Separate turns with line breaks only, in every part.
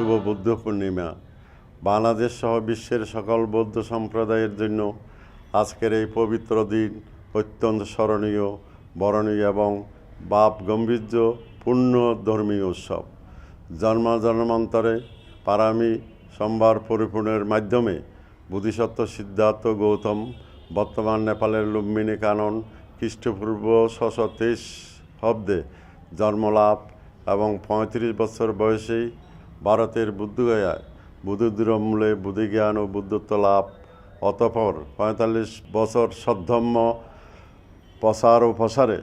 শুভ বুদ্ধ পূর্ণিমা। বাংলাদেশ সহ বিশ্বের সকল বৌদ্ধ সম্প্রদায়ের জন্য আজকের এই পবিত্র দিন অত্যন্ত স্মরণীয়, বরণীয় এবং ভাব গাম্ভীর্যপূর্ণ ধর্মীয় উৎসব। জন্মান্তরে পারামি সম্ভার পরিপূর্ণের মাধ্যমে বোধিসত্ত্ব সিদ্ধার্থ গৌতম বর্তমান নেপালের লুম্বিনী কানন খ্রিস্টপূর্ব 623 অব্দে জন্মলাভ এবং 35 বছর বয়সেই ভারতের বুদ্ধগয়ায় বুদ্ধমূলে বুদ্ধিজ্ঞান ও বুদ্ধত্ব লাভ। অতঃপর 45 বছর সদ্ধম্ম প্রসার ও প্রসারে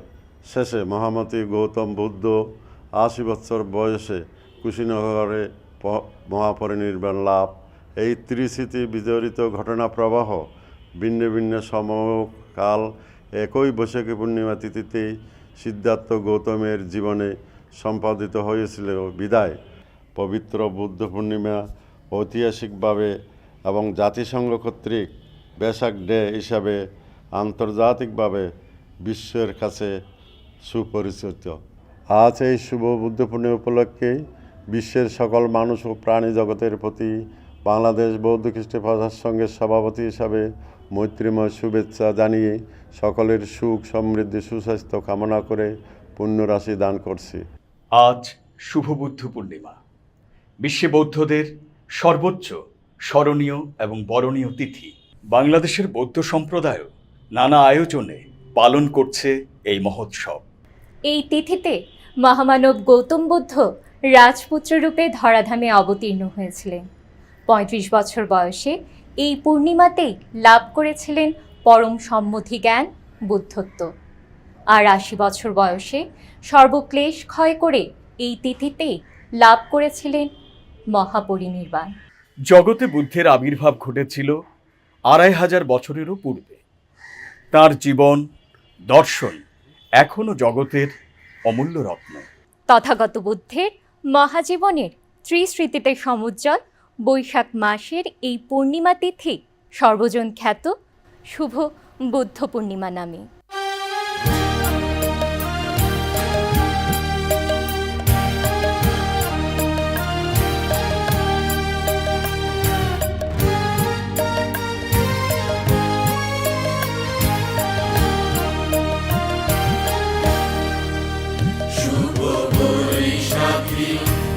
শেষে মহামতি গৌতম বুদ্ধ 80 বছর বয়সে কুশীনগরে মহাপরিনির্বাণ লাভ। এই ত্রিস্মৃতি বিজড়িত ঘটনা প্রবাহ ভিন্ন ভিন্ন সময়কাল একই বৈশাখী পূর্ণিমা তিথিতেই সিদ্ধার্থ গৌতমের জীবনে সম্পাদিত হয়েছিল বিদায় পবিত্র বুদ্ধ পূর্ণিমা ঐতিহাসিকভাবে এবং জাতিসংঘ কর্তৃক বেসাক ডে হিসাবে আন্তর্জাতিকভাবে বিশ্বের কাছে সুপরিচিত। আজ এই শুভ বুদ্ধ পূর্ণিমা উপলক্ষে বিশ্বের সকল মানুষ ও প্রাণী জগতের প্রতি বাংলাদেশ বৌদ্ধ খ্রিস্ট সংঘের সভাপতি হিসাবে মৈত্রীময় শুভেচ্ছা জানিয়ে সকলের সুখ সমৃদ্ধি সুস্বাস্থ্য কামনা করে পুণ্যরাশি দান করছি।
আজ শুভ বুদ্ধ পূর্ণিমা, বিশ্বে বৌদ্ধদের সর্বোচ্চ স্মরণীয় এবং বরণীয় তিথি। বাংলাদেশের বৌদ্ধ সম্প্রদায়ও নানা আয়োজনে পালন করছে এই মহোৎসব।
এই তিথিতে মহামানব গৌতম বুদ্ধ রাজপুত্র রূপে ধরাধামে অবতীর্ণ হয়েছিলেন। 35 বছর বয়সে এই পূর্ণিমাতেই লাভ করেছিলেন পরম সম্মতি জ্ঞান বুদ্ধত্ব, আর 80 বছর বয়সে সর্বক্লেশ ক্ষয় করে এই তিথিতেই লাভ করেছিলেন মহাপরিনির্বাণ।
জগতে বুদ্ধের আবির্ভাব ঘটেছিল 2500 বছরেরও পূর্বে। তার জীবন দর্শন এখনও জগতের অমূল্য রত্ন।
তথাগত বুদ্ধের মহাজীবনের ত্রিস্মৃতিতে সমুজ্জ্বল বৈশাখ মাসের এই পূর্ণিমা তিথি সর্বজন খ্যাত শুভ বুদ্ধ পূর্ণিমা নামে।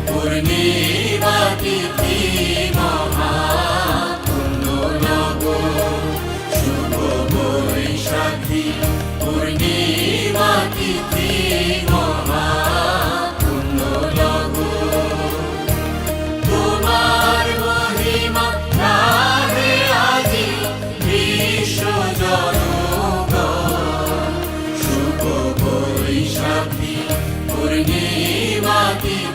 পূর্ণিমা তিথি মহাপুণ্য নগর, শুভ বৈশাখী পূর্ণিমা তিথি মহাপুণ্য নগর। তোমার মহিমা গাহে আজি বিশ্ব জনগণ, শুভ বৈশাখী পূর্ণিমা তিথি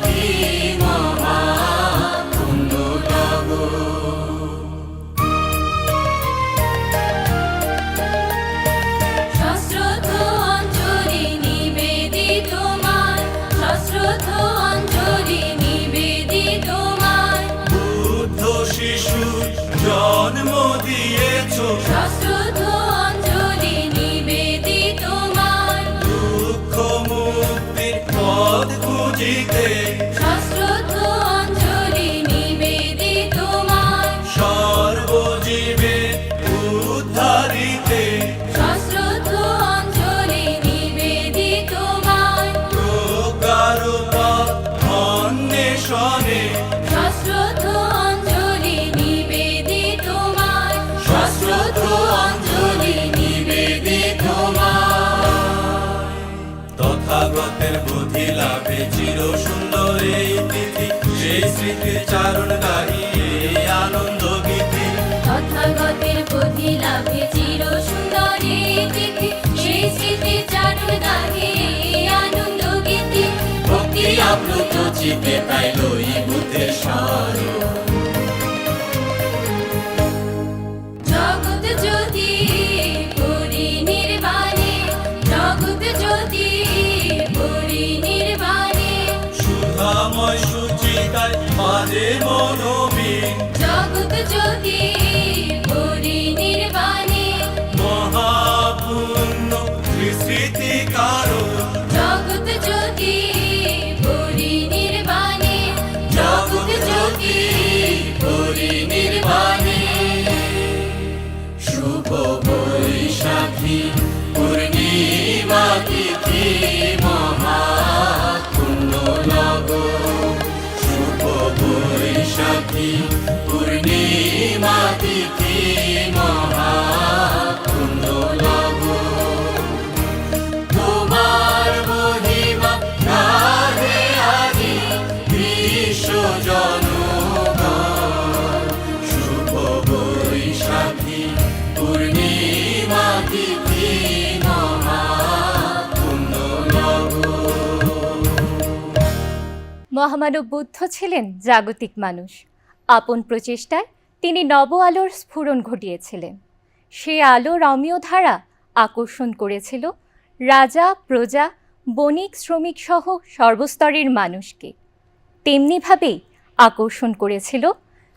জন্ম দিয়েছো, শাস্ত্রোক্ত অঞ্জলি নিবেদিত তোমার। দুঃখ মুক্তির পথ খুঁজিতে, শাস্ত্রোক্ত অঞ্জলি নিবেদিত তোমার। সর্বজীবের উদ্ধারিতে, শাস্ত্রোক্ত অঞ্জলি নিবেদিত তোমার। প্রকার পথ অন্বেষণে, শাস্ত্রোক্ত তথাগতের বুদ্ধি লাভে চির সুন্দর এই তিথি, সেই স্মৃতি চারণ গাহি আনন্দ গীতি। তথাগতের বুদ্ধি লাভে চির সুন্দর এই তিথি, সেই স্মৃতি চারণ গাহি আনন্দ গীতি। ভক্তি আপ্লুত চিত্তে তাই লই বুদ্ধের স্মরণ। জগৎ জ্যোতি পরিনির্বাণে, জগৎ জ্যোতি পরিনির্বাণে, সুধাময় সুচিতায় মাঝে মনোবীন। জগৎ জ্যোতি পরিনির্বাণে, মহাপুণ্য ত্রিস্মৃতি কারণ। জগৎ জ্যোতি পরিনির্বাণে, জগৎ জ্যোতি
মহামানব বুদ্ধ ছিলেন জাগতিক মানুষ। আপন প্রচেষ্টায় তিনি নব আলোর স্ফুরণ ঘটিয়েছিলেন। সে আলো রমীয় ধারা আকর্ষণ করেছিল রাজা, প্রজা, বণিক, শ্রমিক সহ সর্বস্তরের মানুষকে। তেমনিভাবেই আকর্ষণ করেছিল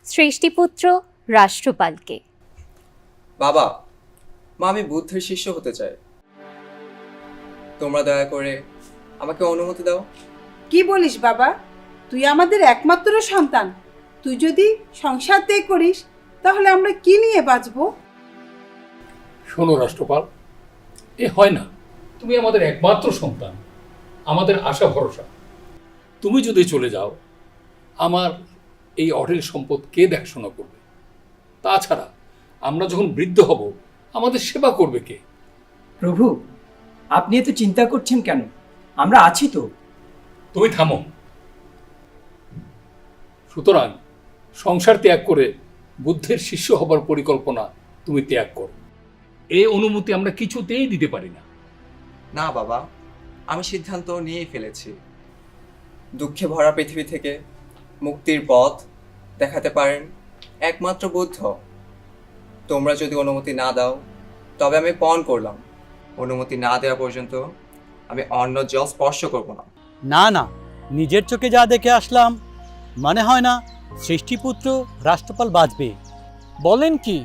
সৃষ্টিপুত্র রাষ্ট্রপালকে।
বাবা, মা, আমি বুদ্ধের শিষ্য হতে চাই। তোমরা দয়া করে আমাকে অনুমতি দাও।
কি বলিস বাবা? তুই আমাদের একমাত্র সন্তান। তুই যদি সংসার ত্যাগ করিস তাহলে আমরা কি নিয়ে বাঁচবো?
শোনো রাষ্ট্রপাল, এ হয় না। তুমি আমাদের একমাত্র সন্তান, আমাদের আশা ভরসা। তুমি যদি চলে যাও, আমার এই অঢেল সম্পদ কে দেখাশোনা করবে? তাছাড়া আমরা যখন বৃদ্ধ হব, আমাদের সেবা করবে কে?
প্রভু, আপনি এত চিন্তা করছেন কেন? আমরা আছি তো।
তুমি থামো। সুতরাং সংসার ত্যাগ করে বুদ্ধের শিষ্য হবার পরিকল্পনা তুমি ত্যাগ করো। এই অনুমতি আমরা কিছুতেই দিতে পারি না।
না বাবা, আমি সিদ্ধান্ত নিয়েই ফেলেছি। দুঃখে ভরা পৃথিবী থেকে মুক্তির পথ দেখাতে পারেন একমাত্র বুদ্ধ। তোমরা যদি অনুমতি না দাও তবে আমি পণ করলাম, অনুমতি না দেওয়া পর্যন্ত আমি অন্য জল স্পর্শ করব না।
না না, নিজের চোখে যা দেখে আসলাম, মনে হয় না সৃষ্টিপুত্র রাষ্ট্রপাল বাঁচবে।
বলেন কি?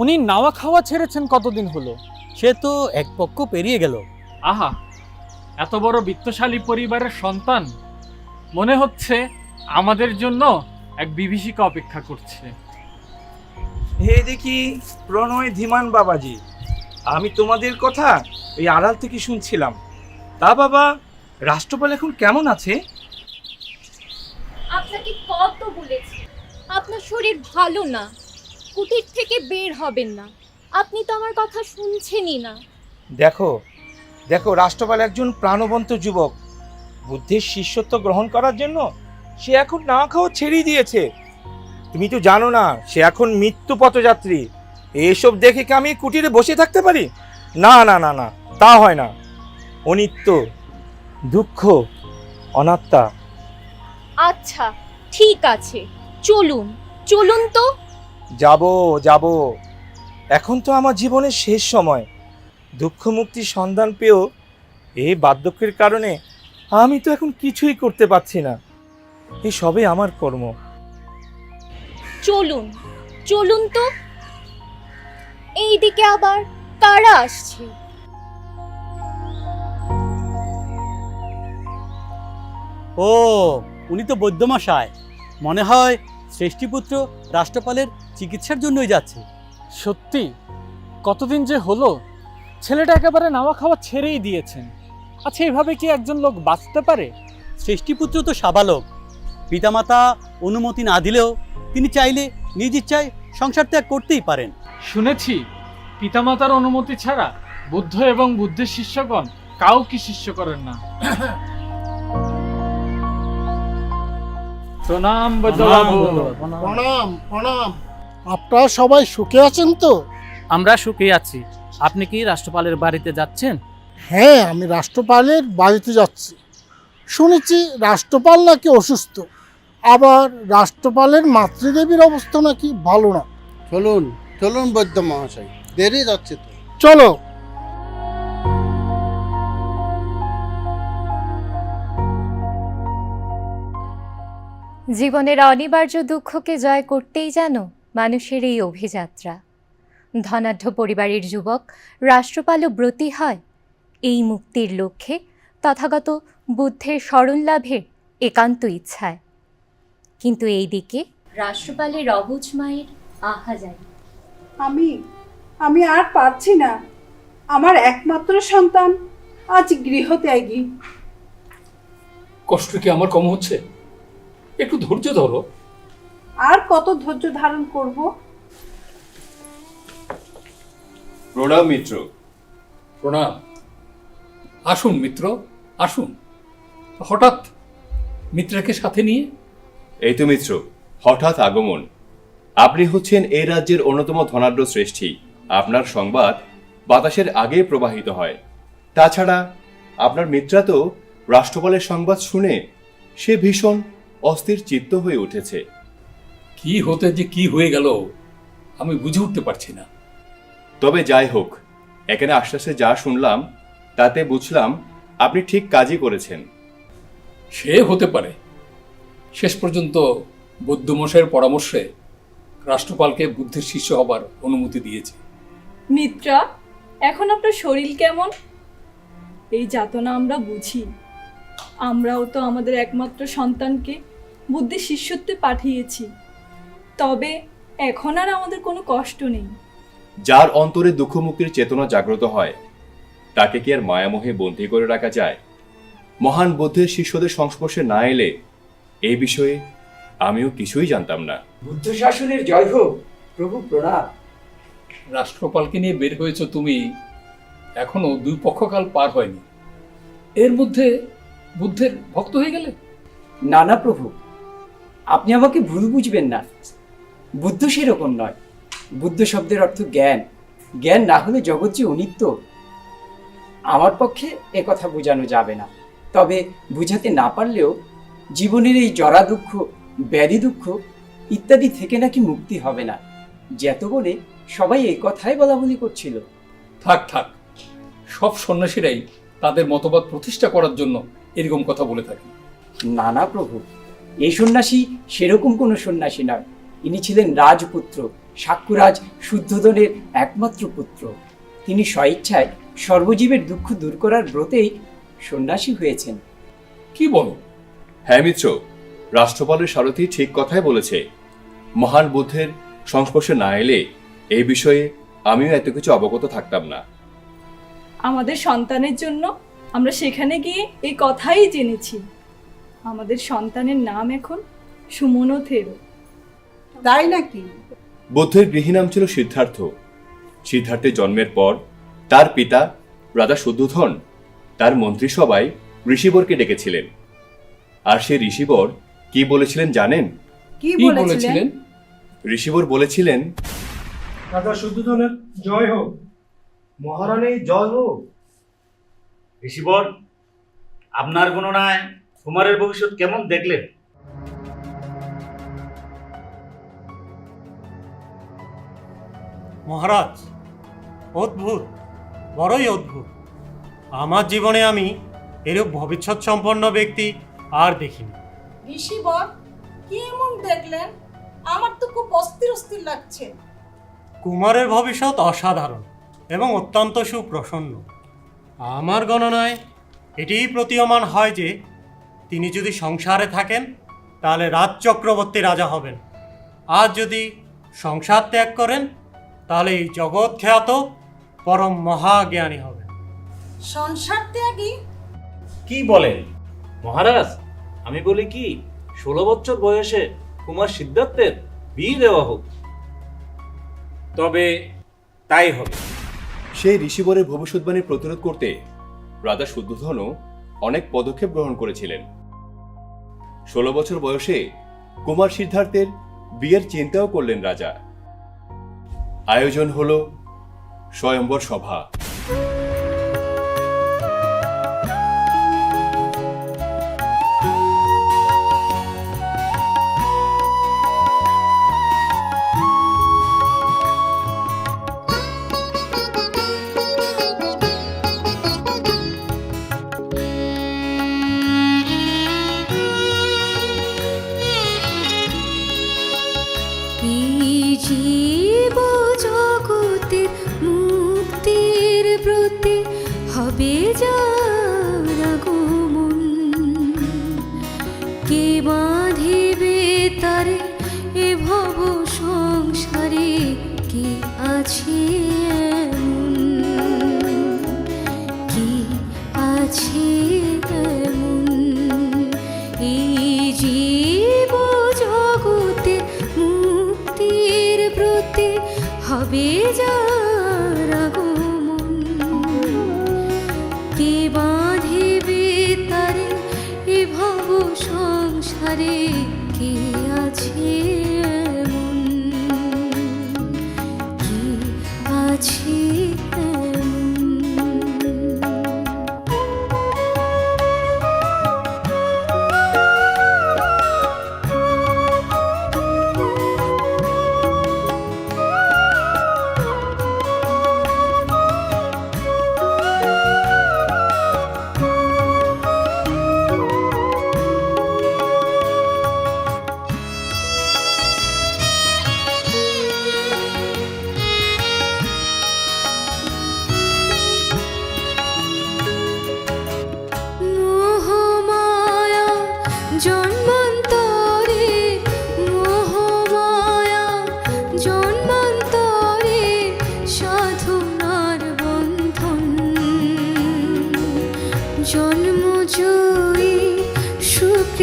উনি নাওয়া খাওয়া ছেড়েছেন কতদিন হলো?
সে তো এক পক্ষ পেরিয়ে গেল।
আহা, এত বড় বিত্তশালী পরিবারের সন্তান, মনে হচ্ছে আমাদের জন্য এক বিভীষিকা অপেক্ষা করছে।
হে দেখি প্রণয় ধীমান বাবাজি, আমি তোমাদের কথা এই আড়াল থেকে শুনছিলাম। তা বাবা, রাষ্ট্রপাল এখন কেমন আছে?
আপনাকে কত বলেছি, আপনার শরীর ভালো না, কুটির থেকে বের হবেন না। আপনি তো আমার কথা শুনছেনই না।
দেখো দেখো, রাষ্ট্রপাল একজন প্রাণবন্ত যুবক। বুদ্ধের শিষ্যত্ব গ্রহণ করার জন্য সে এখন না খাওয়া ছেড়েই দিয়েছে। তুমি তো জানো না, সে এখন মৃত্যু পথযাত্রী। এসব দেখে কি আমি কুটিরে বসে থাকতে পারি? না না না না, তা হয় না। অনিত্য, দুঃখ, অনাত্মা।
আচ্ছা ঠিক আছে, চলুন চলুন তো।
যাব। এখন তো আমার জীবনের শেষ সময়। দুঃখ মুক্তির সন্ধান পেয়েও এই বার্ধক্যের কারণে আমি তো এখন কিছুই করতে পারছি না। এই সবে আমার কর্ম।
চলুন চলুন তো। এইদিকে আবার কারা আসছে?
ও, উনি তো বৈদ্যমশায়। মনে হয় সৃষ্টিপুত্র রাষ্ট্রপালের চিকিৎসার জন্যই যাচ্ছে।
সত্যি, কতদিন যে হলো, ছেলেটা একেবারে নাওয়া খাওয়া ছেড়েই দিয়েছেন। আচ্ছা, এভাবে কি একজন লোক বাঁচতে পারে?
সৃষ্টিপুত্র তো সাবালক। পিতামাতা অনুমতি না দিলেও তিনি চাইলে নিজ ইচ্ছায় সংসার ত্যাগ করতেই পারেন।
শুনেছি পিতামাতার অনুমতি ছাড়া বুদ্ধ এবং বুদ্ধের শিষ্যগণ কাউকে শিষ্য করেন না। প্রণাম বৈদ্যবাবু।
প্রণাম প্রণাম। আপনারা সবাই সুখে আছেন তো?
আমরা সুখে আছি। আপনি কি রাষ্ট্রপালের বাড়িতে যাচ্ছেন?
হ্যাঁ, আমি রাষ্ট্রপালের বাড়িতে যাচ্ছি। শুনেছি রাষ্ট্রপাল নাকি অসুস্থ, আবার রাষ্ট্রপালের মাতৃদেবীর অবস্থা নাকি ভালো না।
চলুন চলুন বৈদ্য মহাশয়, দেরি যাচ্ছে তো।
চলো।
জীবনের অনিবার্য দুঃখকে জয় করতেই যেন মানুষের এই অভিযাত্রা। ধনাঢ্য পরিবারের যুবক রাষ্ট্রপালও ব্রতী হয় এই মুক্তির লক্ষ্যে তথাগত বুদ্ধের শরণ লাভের একান্ত ইচ্ছায়। কিন্তু এই দিকে রাষ্ট্রপালের অবুঝ মায়ের আহাজারি।
আমি আর পারছি না। আমার একমাত্র সন্তান আজ গৃহত্যাগী।
কষ্ট কি আমার কম হচ্ছে? একটু ধৈর্য ধরো।
আর কত ধৈর্য ধারণ করব?
প্রণাম মিত্র।
প্রণাম। আসুন মিত্র, আসুন। হঠাৎ মিত্রাকে সাথে নিয়ে?
এই তো মিত্র, হঠাৎ আগমন। আপনি হচ্ছেন এই রাজ্যের অন্যতম ধনাঢ্য শ্রেষ্ঠী। আপনার সংবাদ বাতাসের আগে প্রবাহিত হয়। তাছাড়া আপনার মিত্রা তো রাষ্ট্রপালের সংবাদ শুনে সে ভীষণ অস্থির চিত্ত হয়ে উঠেছে।
কি হতে যে কি হয়ে গেল আমি বুঝে উঠতে পারছি না।
তবে যাই হোক, এখানে আশ্বাসে যা শুনলাম তাতে বুঝলাম আপনি ঠিক কাজই করেছেন।
সে হতে পারে। শেষ পর্যন্ত বৌদ্ধমশাইয়ের পরামর্শে রাষ্ট্রপালকে বুদ্ধের শিষ্য হবার অনুমতি দিয়েছে।
মিত্রা, এখন আপনার শরীর কেমন? এই যাতনা আমরা বুঝি। আমরাও তো আমাদের একমাত্র সন্তানকে বুদ্ধের শিষ্যত্বে পাঠিয়েছি, তবে এখন আর আমাদের কোনো কষ্ট নেই।
যার অন্তরে দুঃখ মুক্তির চেতনা জাগ্রত হয় তাকে কি আর মায়ামোহে বন্দী করে রাখা যায়? মহান বুদ্ধের শিষ্যদের সংস্পর্শে না এলে এই বিষয়ে আমিও কিছুই জানতাম না।
বুদ্ধ শাসনের জয় হোক প্রভু, প্রণাম।
রাষ্ট্রপালকে নিয়ে বের হয়েছ তুমি, এখনো 2 পক্ষকাল পার হয়নি, এর মধ্যে বুদ্ধের ভক্ত হয়ে গেলে?
না না প্রভু, আপনি আমাকে ভুল বুঝবেন না। বুদ্ধ সেরকম নয়। বুদ্ধ শব্দের অর্থ জ্ঞান। জ্ঞান না হলে জগৎ যে অনিত্য। আমার পক্ষে কথা বোঝানো যাবে না। তবে বুঝাতে না পারলেও জীবনের এই জরা দুঃখ, ব্যাধি দুঃখ ইত্যাদি থেকে নাকি মুক্তি হবে না। যেত বলে সবাই এই কথাই বলা বলি করছিল।
থাক থাক, সব সন্ন্যাসীরাই তাদের মতবাদ প্রতিষ্ঠা করার জন্য এরকম কথা বলে থাকে।
না না প্রভু, এই সন্ন্যাসী সেরকম কোনো সন্ন্যাসী নয়। ইনি ছিলেন রাজপুত্র, সাক্ষুরাজ শুদ্ধোধনের একমাত্র পুত্র। তিনি স্বইচ্ছায় সর্বজীবের দুঃখ দূর করার ব্রতেই সন্ন্যাসী হয়েছেন।
কি বলো?
হ্যাঁ মিত্র, রাষ্ট্রপালের সারথি ঠিক কথাই বলেছে। মহান বুদ্ধের সংস্পর্শে না এলে এই বিষয়ে আমিও এত কিছু অবগত থাকতাম না।
আমাদের সন্তানের জন্য আমরা সেখানে গিয়ে এই কথাই জেনেছি। আমাদের সন্তানের নাম এখন সুমনো থেরো।
তাই নাকি?
বুদ্ধের গৃহী নাম ছিল সিদ্ধার্থ। সিদ্ধার্থের জন্মের পর তার পিতা রাজা শুদ্ধোধন তার মন্ত্রিসভায় ঋষিবরকে ডেকেছিলেন। আর সে ঋষিবর কি বলেছিলেন জানেন?
কি বলেছিলেন?
ঋষিবর বলেছিলেন,
রাজা শুদ্ধোধনের জয় হোক, মহারানীর জয় হোক।
ঋষিবর, আপনার গণনায় কুমারের ভবিষ্যৎ কেমন দেখলেন?
মহারাজ, অদ্ভুত, বড়ই অদ্ভুত। আমার জীবনে আমি এরূপ ভবিষ্যৎ সম্পন্ন ব্যক্তি আর দেখিনি।
ঋষিবর, কি এমন দেখলেন? আমার তো খুব অস্থির অস্থির লাগছে।
কুমারের ভবিষ্যৎ অসাধারণ এবং অত্যন্ত সুপ্রসন্ন। আমার গণনায় এটিই প্রতীয়মান হয় যে তিনি যদি সংসারে থাকেন তাহলে রাজচক্রবর্তী রাজা হবেন, আর যদি সংসার ত্যাগ করেন তাহলে এই জগৎ খ্যাত পরম মহাজ্ঞানী হবেন।
সংসার ত্যাগী?
কি বলেন মহারাজ? আমি বলি কি, 16 বছর বয়সে কুমার সিদ্ধার্থের বিয়ে দেওয়া হোক। তবে তাই হবে।
সেই ঋষিবরের ভবিষ্যৎবাণী প্রতিরোধ করতে রাজা শুদ্ধোধনও অনেক পদক্ষেপ গ্রহণ করেছিলেন। 16 বছর বয়সে কুমার সিদ্ধার্থের বিয়ের চিন্তাও করলেন রাজা। আয়োজন হলো স্বয়ম্বর সভা।
জীব জগতের মুক্তির ব্রতে হবে যার আগমন, কে বাঁধিবে তারে এ ভব সংসারে, কে আছে এমন, কে আছে এমন। এই জীব জগতের মুক্তির ব্রতে হবে যার আগমন, কে বাঁধিবে তারে এ ভব সংসারে, কে আছে এমন, কে আছে এমন।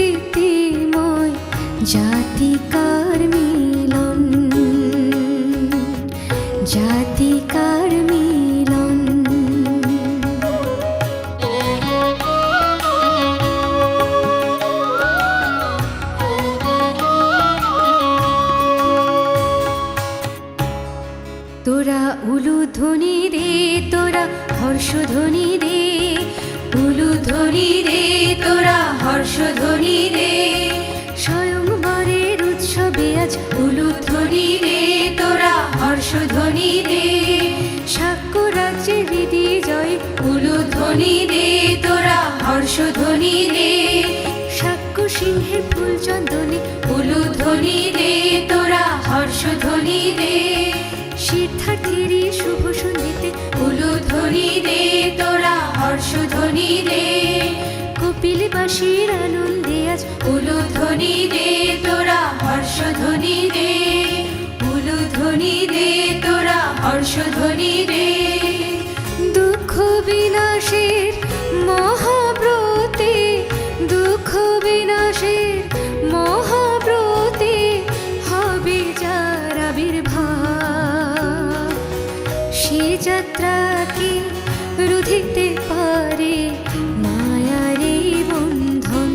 স্মৃতিময় জাতিকার মিলন, জাতিকার মিলন। তোরা উলুধ্বনি দে, তোরা হর্ষধ্বনি দে, উলুধ্বনি দে, তোরা হর্ষধ্বনি দে। স্বয়ংবরের উৎসবে আজ উলুধ্বনি দে, তোরা হর্ষধ্বনি দে। সাক্ষ্য রাজ্যের বিজয় উলুধ্বনি দে, তোরা হর্ষধ্বনি দে। সাক্ষ্য সিংহের ফুল চন্দনে উলুধ্বনি দে, তোরা হর্ষধ্বনি দে। সিদ্ধার্থেরই শুভ সন্ধিতে উলুধ্বনি দে, তোরা হর্ষধ্বনি দে। কপিলবাসীর আনন্দে আজ উলুধ্বনি দে, তোরা হর্ষধ্বনি দে। উলুধ্বনি দে, তোরা হর্ষধ্বনি দে। দুঃখ বিনাশের মহাব্রতে, দুঃখ বিনাশের মহাব্রতে হবে যার আবির্ভাব, সে যাত্রাকে রুধিতে পারে মায়ারে বন্ধন,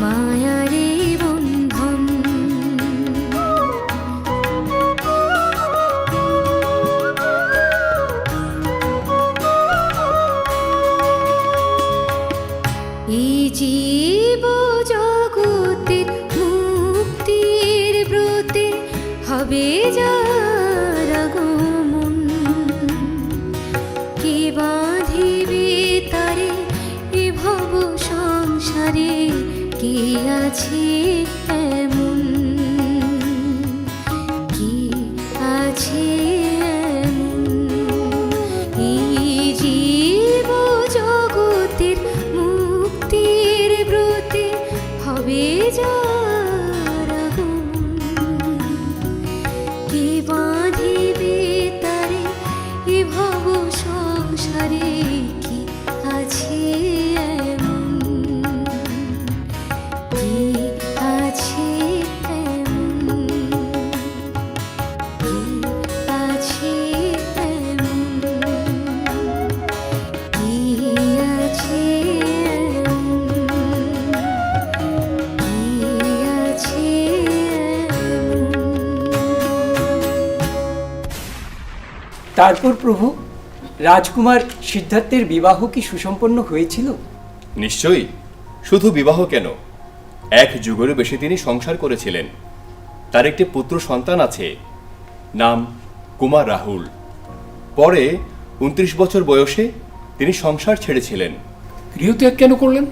মায়ারে বন্ধন। এই জীব জগতের মুক্তির ব্রতে হবে যার আগমন, কে বাঁধিবে তারে এ ভব সংসারে, কে আছে এমন, কে আছে এমন। এই জীব জগতের মুক্তির ব্রতে হবে যার আগমন, কে বাঁধিবে তারে এ ভব সংসারে, কে আছে এমন, কে আছে এমন, কে আছে এমন, কে আছে
তারপর প্রভু, রাজকুমার সিদ্ধার্থের বিবাহ কি সুসম্পন্ন হয়েছিল?
নিশ্চয়ই, শুধু বিবাহ কেন, এক যুগেরও বেশি তিনি সংসার করেছিলেন। তার একটি পুত্র সন্তান আছে, নাম কুমার রাহুল। পরে 29 বছর বয়সে তিনি সংসার ছেড়েছিলেন।
গৃহত্যাগ কেন করলেন?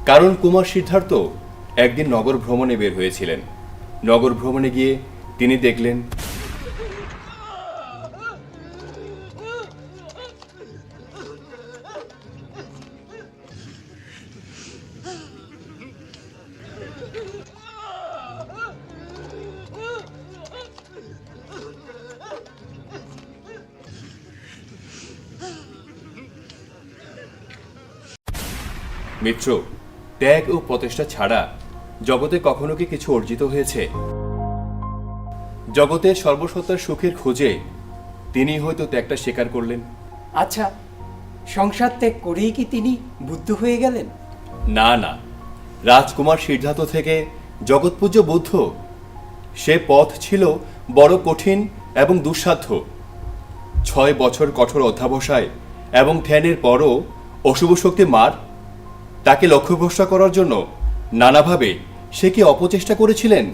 কারণ কুমার সিদ্ধার্থ একদিন নগর ভ্রমণে বের হয়েছিলেন। নগর ভ্রমণে গিয়ে তিনি দেখলেন মিত্র, ত্যাগ ও প্রচেষ্টা ছাড়া জগতে কখনো কি কিছু অর্জিত হয়েছে? জগতের সর্বসত্তার সুখের খোঁজে তিনি হয়তো ত্যাগটা স্বীকার করলেন।
আচ্ছা, সংসার ত্যাগ করেই কি তিনি বুদ্ধ হয়ে গেলেন?
না না, রাজকুমার সিদ্ধার্থ থেকে জগৎপূজ্য বুদ্ধ, সে পথ ছিল বড় কঠিন এবং দুঃসাধ্য। 6 বছর কঠোর অধ্যাবসায় এবং ধ্যানের পরও অশুভ শক্তি মার তাকে লক্ষ্যভ্রষ্ট করার জন্য নানাভাবে সে কি অপচেষ্টা করেছিলেন।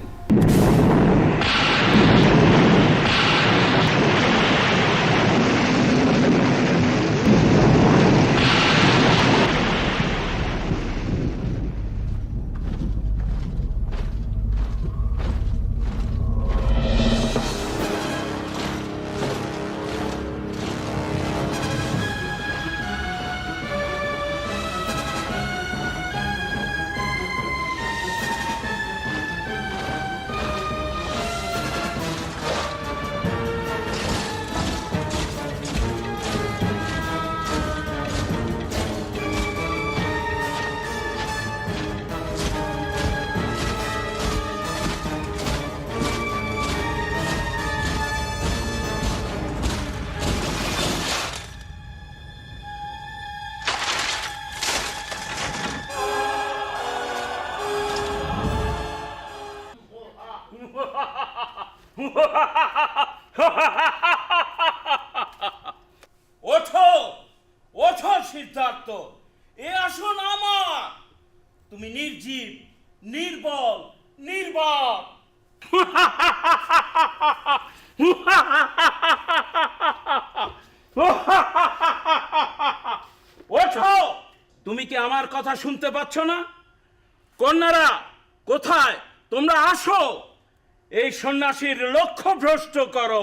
ওঠো ওঠো সিদ্ধার্থ, এ আসন আমার। তুমি নির্জীব, নির্বল, নির্বাক। ওঠো, তুমি কি আমার কথা শুনতে পাচ্ছ না? কন্যারা কোথায়? তোমরা আসো, এই সন্ন্যাসীর লক্ষ্য ভ্রষ্ট করো।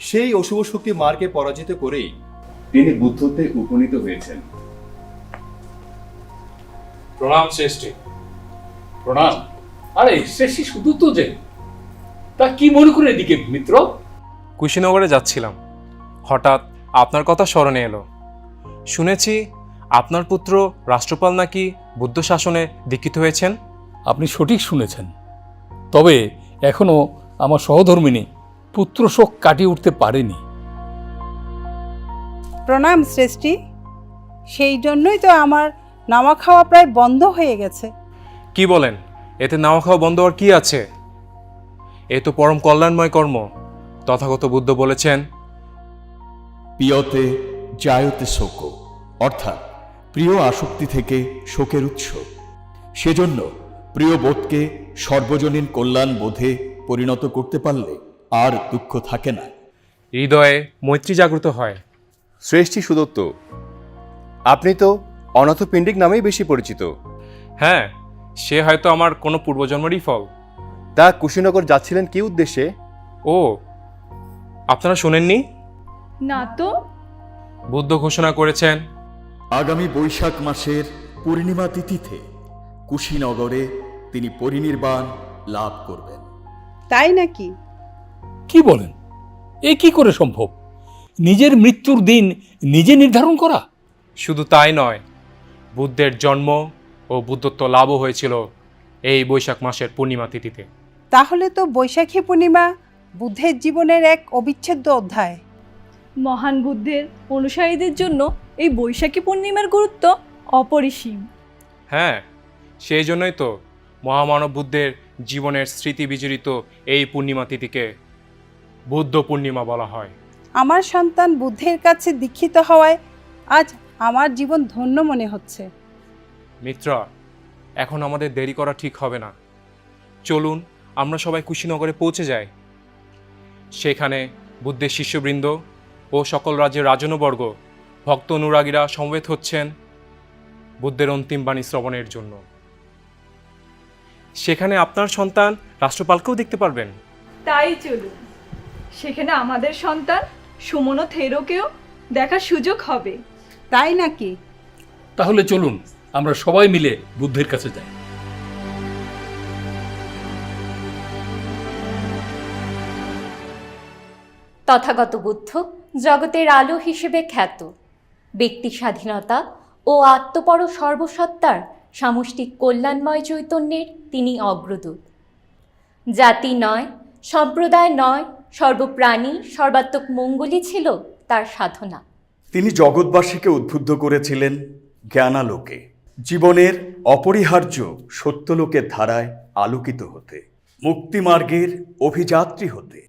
সেই অশুভ শক্তি মারকে পরাজিত করেই তিনি বুদ্ধত্বে উপনীত হয়েছেন।
প্রণাম শ্রেষ্ঠী, প্রণাম। আরে শ্রেষ্ঠী শুধু তো যে তা কি মনে করে এদিকে মিত্র?
কুশীনগরে যাচ্ছিলাম, হঠাৎ আপনার কথা স্মরণে এলো। শুনেছি আপনার পুত্র রাষ্ট্রপাল নাকি বুদ্ধ শাসনে দীক্ষিত হয়েছেন।
আপনি সঠিক শুনেছেন, তবে এখনো আমার সহধর্মিণী পুত্র শোক কাটিয়ে উঠতে পারেনি।
প্রণাম শ্রেষ্ঠী। সেই জন্যই তো আমার নাওয়া খাওয়া প্রায় বন্ধ হয়ে গেছে।
কি বলেন? এতে নাওয়া খাওয়া বন্ধ আর কি আছে? এ তো পরম কল্যাণময় কর্ম। তথাগত বুদ্ধ বলেছেন,
পিয়তে জায়তে শোক, অর্থাৎ প্রিয় আসক্তি থেকে শোকের উৎস। সেজন্য প্রিয় বোধকে সর্বজনীন কল্যাণ বোধে পরিণত করতে পারলে আর দুঃখ থাকে না,
হৃদয়ে মৈত্রী জাগ্রত হয়।
শ্রেষ্ঠী সুদত্ত, আপনি তো অনাথপিণ্ডিক নামেই বেশি পরিচিত।
হ্যাঁ, সে হয়তো আমার কোনো পূর্বজন্মেরই ফল।
তা কুশীনগর যাচ্ছিলেন কি উদ্দেশ্যে?
ও, আপনারা শোনেননি?
না তো।
বুদ্ধ ঘোষণা করেছেন,
আগামী বৈশাখ মাসের পূর্ণিমা তিথিতে কুশীনগরে তিনি পরিনির্বাণ লাভ করবেন।
তাই নাকি?
কি বলেন? এ কি করে সম্ভব? নিজের মৃত্যুর দিন নিজে নির্ধারণ করা?
শুধু তাই নয়, বুদ্ধের জন্ম ও বুদ্ধত্ব লাভও হয়েছিল এই বৈশাখ মাসের পূর্ণিমা তিথিতে।
তাহলে তো বৈশাখী পূর্ণিমা বুদ্ধের জীবনের এক অবিচ্ছেদ্য অধ্যায়।
মহান বুদ্ধের অনুসারীদের জন্য এই বৈশাখী পূর্ণিমার গুরুত্ব অপরিসীম।
হ্যাঁ, সেই জন্যই তো মহামানব বুদ্ধের জীবনের স্মৃতি বিজড়িত এই পূর্ণিমা তিথিকে বুদ্ধ পূর্ণিমা বলা হয়।
আমার সন্তান বুদ্ধের কাছে দীক্ষিত হওয়ায় আজ আমার জীবন ধন্য মনে হচ্ছে।
মিত্রা, এখন আমাদের দেরি করা ঠিক হবে না। চলুন আমরা সবাই কুশীনগরে পৌঁছে যাই। সেখানে বুদ্ধের শিষ্যবৃন্দ ও সকল রাজ্যের রাজনবর্গ, ভক্ত অনুরাগীরা সমবেত হচ্ছেন বুদ্ধের অন্তিম বাণী শ্রবণের জন্য। সেখানে আপনার সন্তান রাষ্ট্রপালকেও দেখতে পারবেন।
তাই চলুন, সেখানে আমাদের সন্তান সুমন থেরোকেও দেখার সুযোগ হবে।
তাই নাকি?
তাহলে চলুন আমরা সবাই মিলে বুদ্ধের কাছে যাই।
তথাগত বুদ্ধ জগতের আলো হিসেবে খ্যাত। ব্যক্তি স্বাধীনতা ও আত্মপর সর্বসত্তার সামষ্টিক কল্যাণময় চৈতন্যের তিনি অগ্রদূত। জাতি নয়, সম্প্রদায় নয়, সর্বপ্রাণী সর্বাত্মক মঙ্গলই ছিল তার সাধনা।
তিনি জগৎবাসীকে উদ্বুদ্ধ করেছিলেন জ্ঞানালোকে, জীবনের অপরিহার্য সত্যলোকের ধারায় আলোকিত হতে, মুক্তিমার্গের অভিযাত্রী হতে।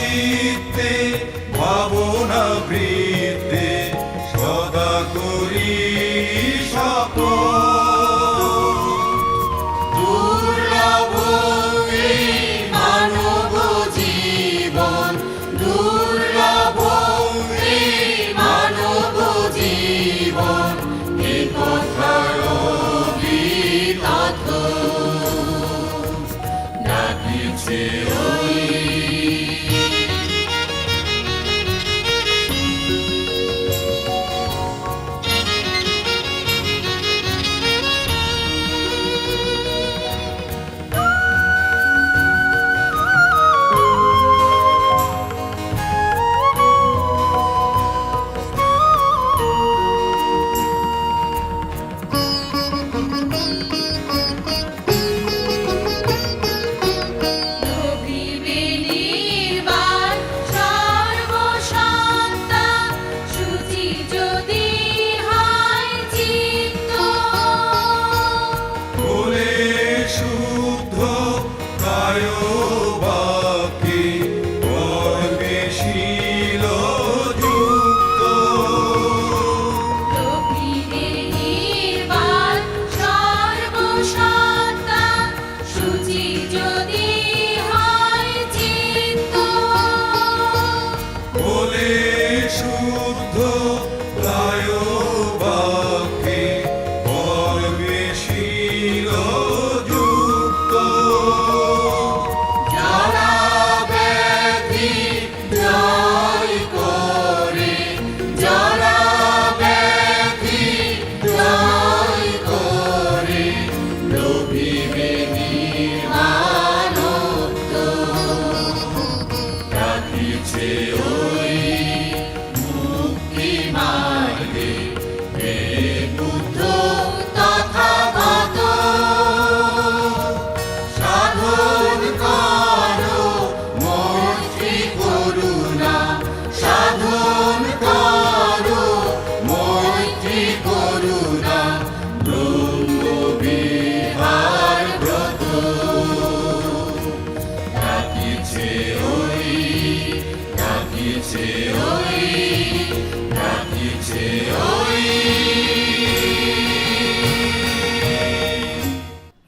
চিত্তে ভাবনা বৃত্তে সদা করি দুর্লভ এই মানব জীবন, দুর্লভ এই মানব জীবন, এ কথার অবিতথ ডাকিছে ওই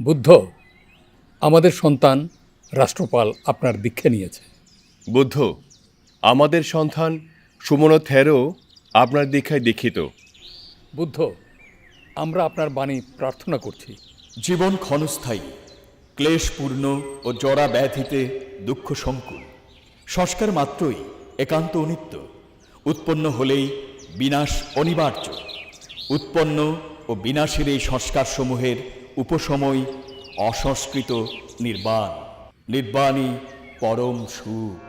বুদ্ধ, আমাদের সন্তান রাষ্ট্রপাল আপনার দীক্ষা নিয়েছে।
বুদ্ধ, আমাদের সন্তান সুমনথেরও আপনার দীক্ষায় দীক্ষিত।
বুদ্ধ, আমরা আপনার বাণী প্রার্থনা করছি।
জীবন ক্ষণস্থায়ী, ক্লেশপূর্ণ ও জরা ব্যাধিতে দুঃখ সংকুল। সংস্কার মাত্রই একান্ত অনিত্য, উৎপন্ন হলেই বিনাশ অনিবার্য। উৎপন্ন ও বিনাশের এই সংস্কারসমূহের উপসময় অসংস্কৃত নির্বাণ, নির্বাণই পরম সুখ।